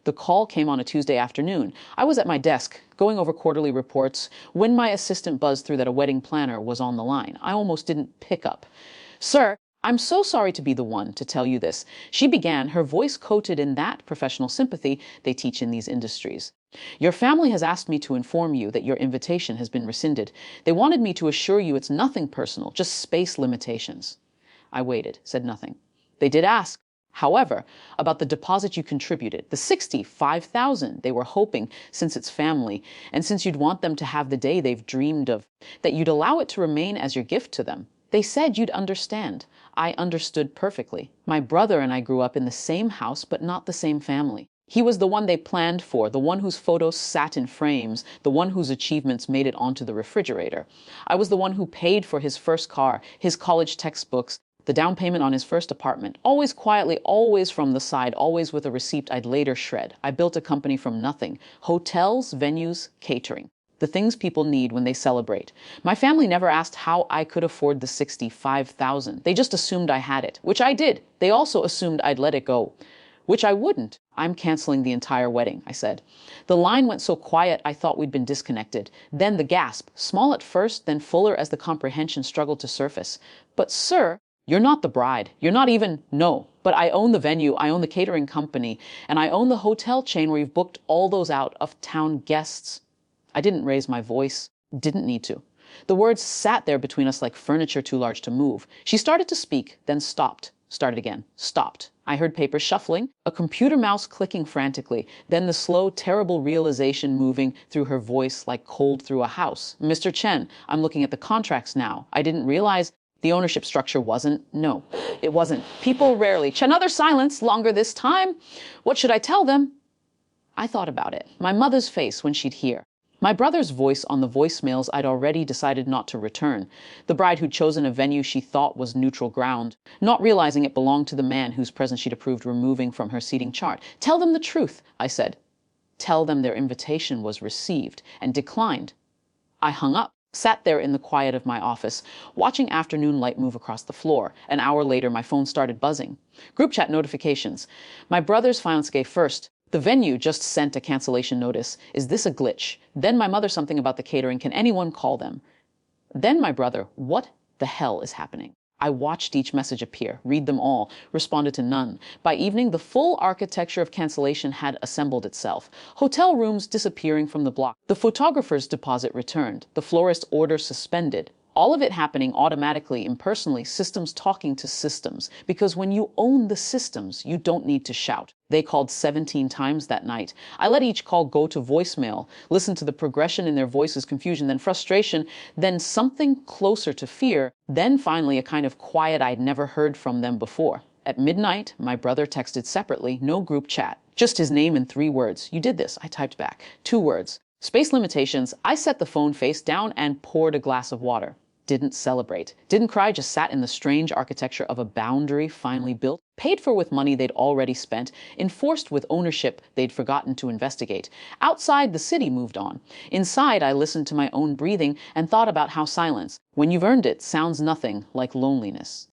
The call came on a Tuesday afternoon. I was at my desk, going over quarterly reports, when my assistant buzzed through that a wedding planner was on the line. I almost didn't pick up. "Sir, I'm so sorry to be the one to tell you this," she began, her voice coated in that professional sympathy they teach in these industries. "Your family has asked me to inform you that your invitation has been rescinded. They wanted me to assure you it's nothing personal, just space limitations." I waited, said nothing. "They did ask, however, about the deposit you contributed, the 65,000 they were hoping, since it's family, and since you'd want them to have the day they've dreamed of, that you'd allow it to remain as your gift to them. They said you'd understand." I understood perfectly. My brother and I grew up in the same house, but not the same family. He was the one they planned for, the one whose photos sat in frames, the one whose achievements made it onto the refrigerator. I was the one who paid for his first car, his college textbooks, the down payment on his first apartment, always quietly, always from the side, always with a receipt I'd later shred. I built a company from nothing. Hotels, venues, catering. The things people need when they celebrate. My family never asked how I could afford the 65,000. They just assumed I had it, which I did. They also assumed I'd let it go, which I wouldn't. "I'm canceling the entire wedding," I said. The line went so quiet I thought we'd been disconnected. Then the gasp, small at first, then fuller as the comprehension struggled to surface. "But sir, you're not the bride. You're not even—" "No, but I own the venue, I own the catering company, and I own the hotel chain where you've booked all those out-of-town guests." I didn't raise my voice, didn't need to. The words sat there between us like furniture too large to move. She started to speak, then stopped, started again, stopped. I heard papers shuffling, a computer mouse clicking frantically, then the slow, terrible realization moving through her voice like cold through a house. "Mr. Chen, I'm looking at the contracts now. I didn't realize the ownership structure wasn't—" "No, it wasn't. People rarely—" Another silence, longer this time. "What should I tell them?" I thought about it. My mother's face when she'd hear. My brother's voice on the voicemails I'd already decided not to return. The bride who'd chosen a venue she thought was neutral ground, not realizing it belonged to the man whose presence she'd approved removing from her seating chart. "Tell them the truth," I said. "Tell them their invitation was received and declined." I hung up, sat there in the quiet of my office, watching afternoon light move across the floor. An hour later, my phone started buzzing. Group chat notifications. My brother's fiancé first. "The venue just sent a cancellation notice. Is this a glitch?" Then my mother, something about the catering. "Can anyone call them?" Then my brother, "What the hell is happening?" I watched each message appear, read them all, responded to none. By evening, the full architecture of cancellation had assembled itself. Hotel rooms disappearing from the block. The photographer's deposit returned. The florist's order suspended. All of it happening automatically, impersonally, systems talking to systems. Because when you own the systems, you don't need to shout. They called 17 times that night. I let each call go to voicemail, listen to the progression in their voices, confusion, then frustration, then something closer to fear, then finally a kind of quiet I'd never heard from them before. At midnight, my brother texted separately, no group chat, just his name in 3 words. "You did this," I typed back. 2 words. Space limitations. I set the phone face down and poured a glass of water. Didn't celebrate. Didn't cry, just sat in the strange architecture of a boundary finally built, paid for with money they'd already spent, enforced with ownership they'd forgotten to investigate. Outside, the city moved on. Inside, I listened to my own breathing and thought about how silence, when you've earned it, sounds nothing like loneliness.